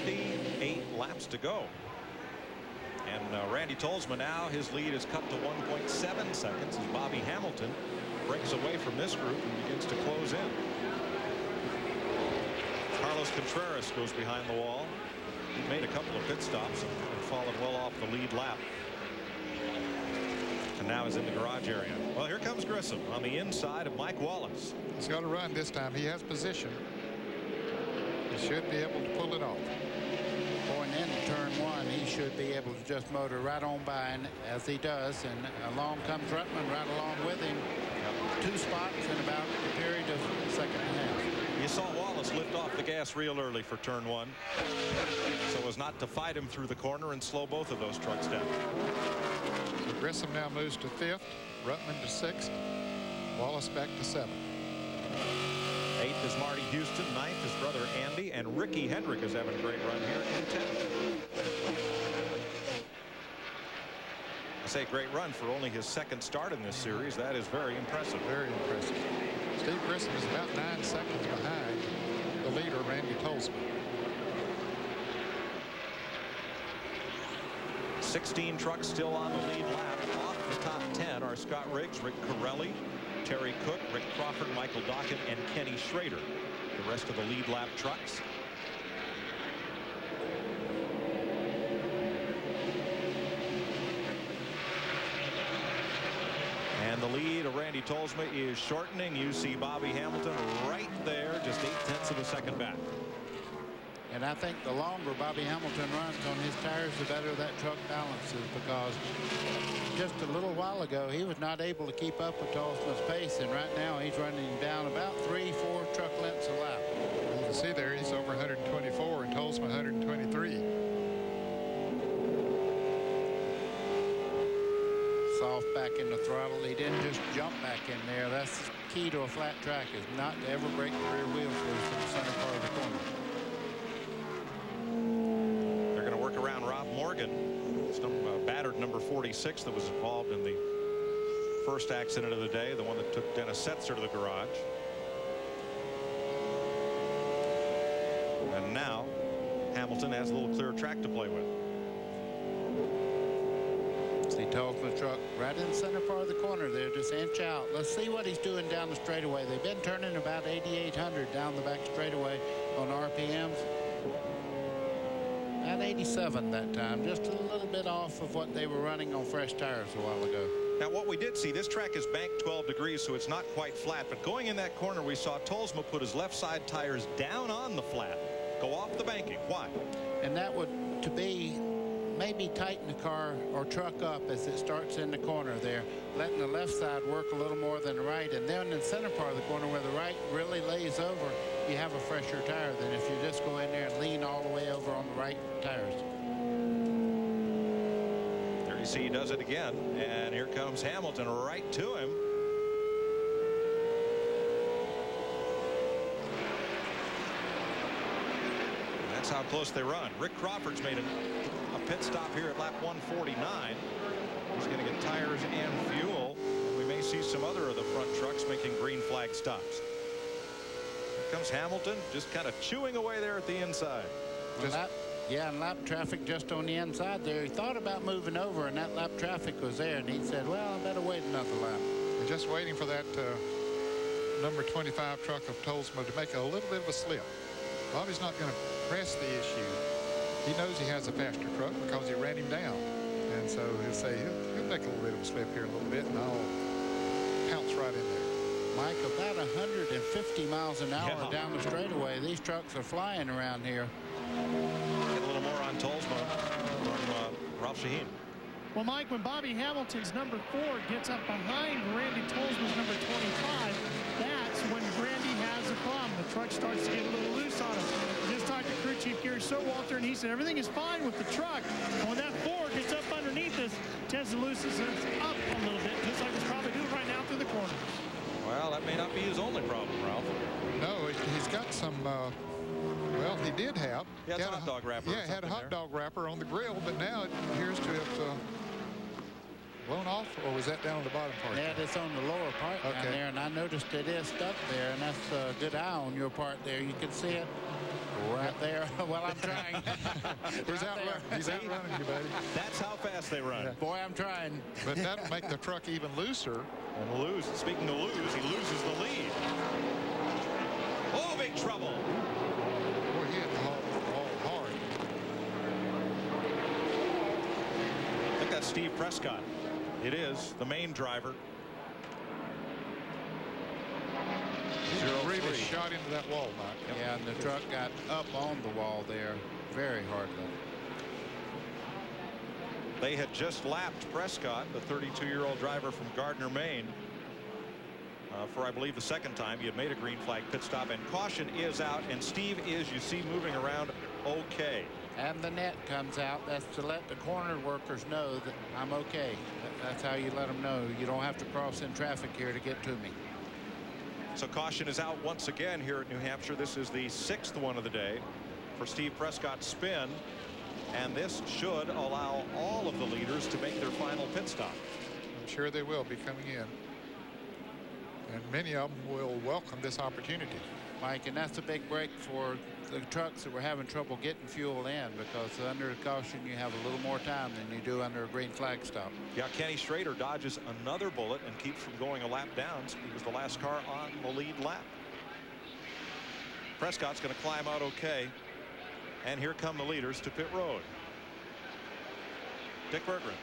58 laps to go. And Randy Tolsma now, his lead is cut to 1.7 seconds as Bobby Hamilton breaks away from this group and begins to close in. Carlos Contreras goes behind the wall. He made a couple of pit stops and fallen well off the lead lap. And now is in the garage area. Well, here comes Grissom on the inside of Mike Wallace. He's got to run this time. He has position. He should be able to pull it off. Going into turn one, he should be able to just motor right on by, and as he does, and along comes Ruttman right along with him. 2 spots in about a period of a second and a half. You saw Wallace lift off the gas real early for turn one, so as not to fight him through the corner and slow both of those trucks down. So Grissom now moves to 5th, Ruttman to 6th, Wallace back to 7th. 8th is Marty Houston, 9th is brother Andy, and Ricky Hendrick is having a great run here in 10th. I say great run for only his 2nd start in this series. That is very impressive. Very impressive. Steve Grissom is about 9 seconds behind the leader, Randy Tolsma. 16 trucks still on the lead lap. Off the top 10 are Scott Riggs, Rick Corelli, Terry Cook, Rick Crawford, Michael Dockett, and Kenny Schrader. The rest of the lead lap trucks. And the lead of Randy Tolsma is shortening. You see Bobby Hamilton right there, just 0.8 of a second back. And I think the longer Bobby Hamilton runs on his tires, the better that truck balances, because just a little while ago he was not able to keep up with Tolsma's pace, and right now he's running down about 3-4 truck lengths a lap. You can see there he's over 124 and Tolsma 123. Soft back in the throttle. He didn't just jump back in there. That's the key to a flat track, is not to ever break the rear wheels loose in the center part of the corner. They're going to work around Rob Morgan, some battered number 46 that was involved in the first accident of the day, the one that took Dennis Setzer to the garage. And now Hamilton has a little clearer track to play with. See Tolsma's truck right in the center part of the corner there, just inch out. Let's see what he's doing down the straightaway. They've been turning about 8,800 down the back straightaway on RPMs. At 87 that time, just a little bit off of what they were running on fresh tires a while ago. Now what we did see, this track is banked 12 degrees, so it's not quite flat, but going in that corner we saw Tolsma put his left side tires down on the flat, go off the banking. Why? And that would to be maybe tighten the car or truck up as it starts in the corner there, letting the left side work a little more than the right, and then in the center part of the corner where the right really lays over, you have a fresher tire than if you just go in there and lean all the way over on the right tires. There you see he does it again, and here comes Hamilton right to him. That's how close they run. Rick Crawford's made a pit stop here at lap 149. He's going to get tires and fuel. We may see some other of the front trucks making green flag stops. Here comes Hamilton, just kind of chewing away there at the inside. And lap traffic just on the inside there. He thought about moving over, and that lap traffic was there, and he said, well, I better wait another lap. We're just waiting for that number 25 truck of Tolsma to make a little bit of a slip. Bobby's not going to press the issue. He knows he has a faster truck because he ran him down. And so he'll say, he'll make a little bit of a slip here a little bit, and I'll pounce right in there. Mike, about 150 miles an hour down the straightaway. These trucks are flying around here. Get a little more on Tolsma from Ralph Shaheen. Well, Mike, when Bobby Hamilton's number 4 gets up behind Randy Tolsma's number 25, that's when Randy has a problem. The truck starts to get a little loose on him. I just talked to crew chief Gary Sowalter, and he said everything is fine with the truck. When that 4 gets up underneath us, tends to loosen us up a little bit, just like it's probably doing right now through the corner. Well, that may not be his only problem, Ralph. No, he's got some, well, he did have. He had a hot dog wrapper. Yeah, had a hot dog wrapper on the grill, but now it appears to have blown off, or was that down on the bottom part? Yeah, it's on the lower part down Okay. there, and I noticed it is stuck there, and that's a good eye on your part there. You can see it right there. Well, I'm trying. He's outrunning you, buddy. That's how fast they run. Yeah. Boy, I'm trying. But that'll make the truck even looser. And speaking of lose, he loses the lead. Oh, big trouble. Boy, he hit the ball hard. I think that's Steve Prescott. It is the main driver. He really shot into that wall, Mike. Yeah, and the truck got up on the wall there very hardly. They had just lapped Prescott, the 32-year-old driver from Gardner, Maine, for, I believe, the second time. He had made a green flag pit stop, and caution is out, and Steve is, you see, moving around okay. And the net comes out. That's to let the corner workers know that I'm okay. That's how you let them know. You don't have to cross in traffic here to get to me. So caution is out once again here at New Hampshire. This is the 6th one of the day for Steve Prescott's spin. And this should allow all of the leaders to make their final pit stop. I'm sure they will be coming in. And many of them will welcome this opportunity. Mike, and that's a big break for the trucks that were having trouble getting fuel in, because under caution you have a little more time than you do under a green flag stop. Yeah, Kenny Schrader dodges another bullet and keeps from going a lap down. He was the last car on the lead lap. Prescott's going to climb out okay. And here come the leaders to pit road. Dick Berggren.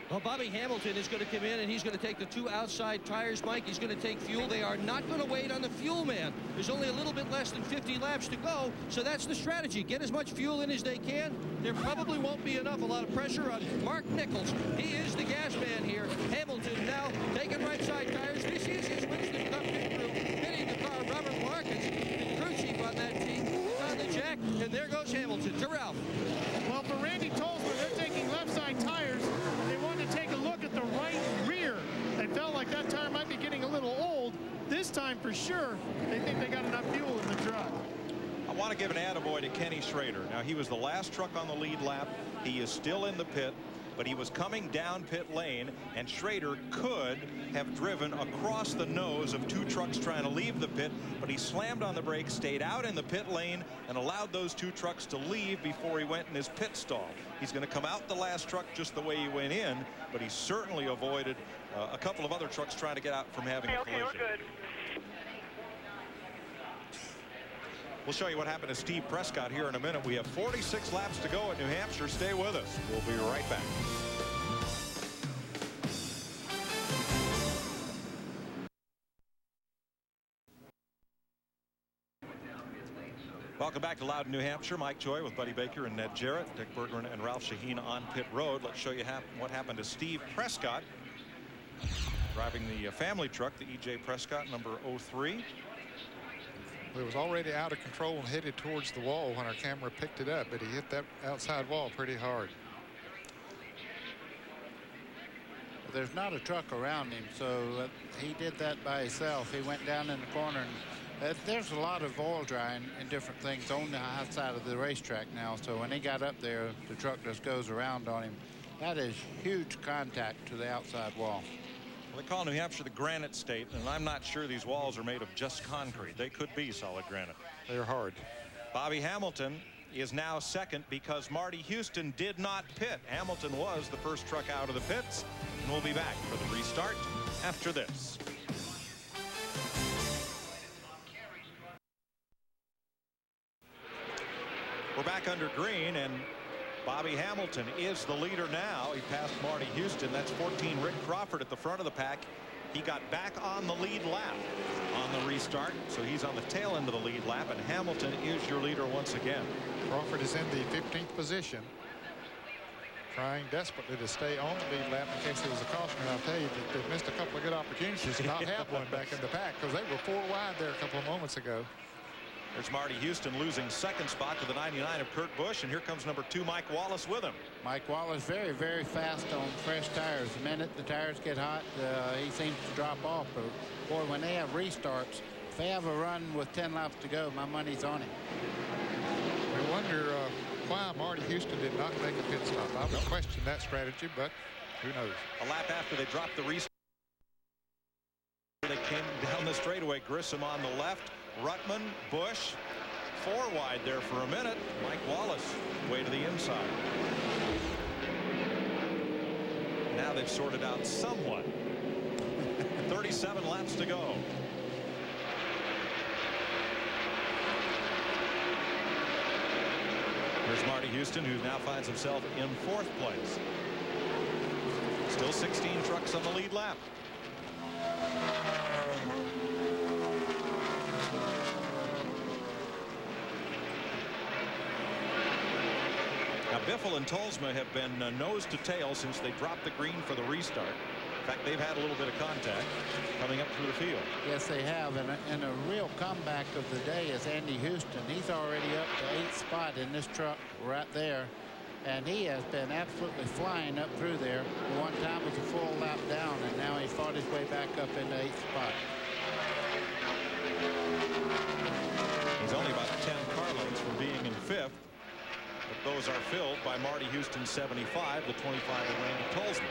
Well, Bobby Hamilton is going to come in, and he's going to take the 2 outside tires, Mike. He's going to take fuel. They are not going to wait on the fuel man. There's only a little bit less than 50 laps to go, so that's the strategy. Get as much fuel in as they can. There probably won't be enough. A lot of pressure on Mark Nichols. He is the gas man here. Hamilton now taking right side tires. This is his Winston Cup pit crew. Hitting the car. Robert Marcus, the crew chief on that team, is on the jack, and there goes Hamilton to Ralph. Well, for Randy Tolsma, they're taking left side tires. They wanted to take a look at the right rear. They felt like that tire might be getting a little old. This time, for sure, they think they got enough fuel in the truck. I want to give an attaboy to Kenny Schrader. Now, he was the last truck on the lead lap. He is still in the pit, but he was coming down pit lane, and Schrader could have driven across the nose of 2 trucks trying to leave the pit, but he slammed on the brakes, stayed out in the pit lane, and allowed those 2 trucks to leave before he went in his pit stall. He's going to come out the last truck just the way he went in, but he certainly avoided a couple of other trucks trying to get out from having a collision. Okay, we're good. We'll show you what happened to Steve Prescott here in a minute. We have 46 laps to go at New Hampshire. Stay with us. We'll be right back. Welcome back to Loudon, New Hampshire. Mike Joy with Buddy Baker and Ned Jarrett, Dick Berggren and Ralph Shaheen on pit road. Let's show you what happened to Steve Prescott, driving the family truck, the E.J. Prescott, number 03. It was already out of control and headed towards the wall when our camera picked it up, but he hit that outside wall pretty hard. There's not a truck around him, so he did that by himself. He went down in the corner, and there's a lot of oil drying and different things on the outside of the racetrack now, so when he got up there, the truck just goes around on him. That is huge contact to the outside wall. Well, they call New Hampshire the granite state, and I'm not sure these walls are made of just concrete. They could be solid granite. They're hard. Bobby Hamilton is now second because Marty Houston did not pit. Hamilton was the first truck out of the pits, and we'll be back for the restart after this. We're back under green, and Bobby Hamilton is the leader now. He passed Marty Houston. That's 14 Rick Crawford at the front of the pack. He got back on the lead lap on the restart, so he's on the tail end of the lead lap, and Hamilton is your leader once again. Crawford is in the 15th position, trying desperately to stay on the lead lap in case there was a caution. And I'll tell you that they've missed a couple of good opportunities to not have one back in the pack, because they were 4 wide there a couple of moments ago. There's Marty Houston losing second spot to the 99 of Kurt Busch, and here comes number 2 Mike Wallace with him. Mike Wallace very, very fast on fresh tires. The minute the tires get hot, he seems to drop off. But boy, when they have restarts, if they have a run with 10 laps to go, my money's on him. We wonder why Marty Houston did not make a pit stop. I would question that strategy, but Who knows? A lap after they dropped the restart, they came down the straightaway. Grissom on the left, Ruttman, Bush, 4 wide there for a minute. Mike Wallace way to the inside. Now they've sorted out somewhat. 37 laps to go. Here's Marty Houston, who now finds himself in 4th place. Still 16 trucks on the lead lap. Now Biffle and Tolsma have been nose to tail since they dropped the green for the restart. In fact, they've had a little bit of contact coming up through the field. Yes, they have. And a real comeback of the day is Andy Houston. He's already up to 8th spot in this truck right there. And he has been absolutely flying up through there. One time was a full lap down, and now he's fought his way back up into 8th spot. He's only about 10 car lengths from being in 5th. But those are filled by Marty Houston 75, the 25 of Randy Tolsma.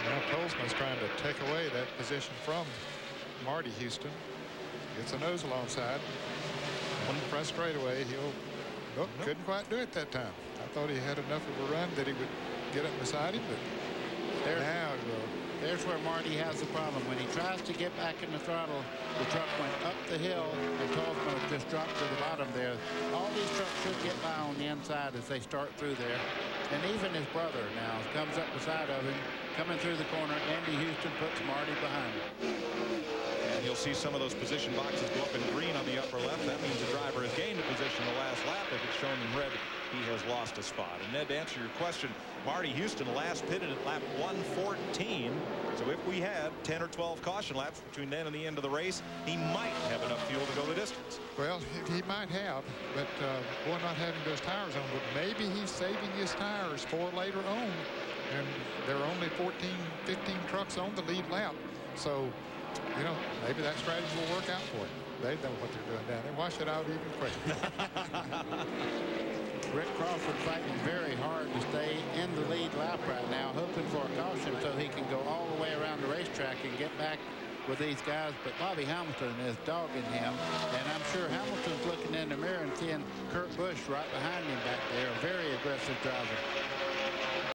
Now Tolsma's trying to take away that position from Marty Houston. Gets a nose alongside. One press straightaway. He'll couldn't quite do it that time. I thought he had enough of a run that he would get up beside him, but there's where Marty has the problem. When he tries to get back in the throttle, the truck went up the hill, and Tolsma just dropped to the bottom there. All these trucks should get by on the inside as they start through there. And even his brother now comes up beside of him, coming through the corner. Andy Houston puts Marty behind him. And you'll see some of those position boxes go up in green on the upper left. That means the driver has gained a position the last lap. If it's shown in red, he has lost a spot. And Ned, to answer your question, Marty Houston last pitted at lap 114. So if we had 10 or 12 caution laps between then and the end of the race, he might have enough fuel to go the distance. well, he might have, but boy, not having those tires on. But maybe he's saving his tires for later on. And there are only 14, 15 trucks on the lead lap. So, you know, maybe that strategy will work out for him. They know what they're doing down there. Why should I even question? Rick Crawford fighting very hard to stay in the lead lap right now, hoping for a caution so he can go all the way around the racetrack and get back with these guys. But Bobby Hamilton is dogging him, and I'm sure Hamilton's looking in the mirror and seeing Kurt Busch right behind him back there, a very aggressive driver.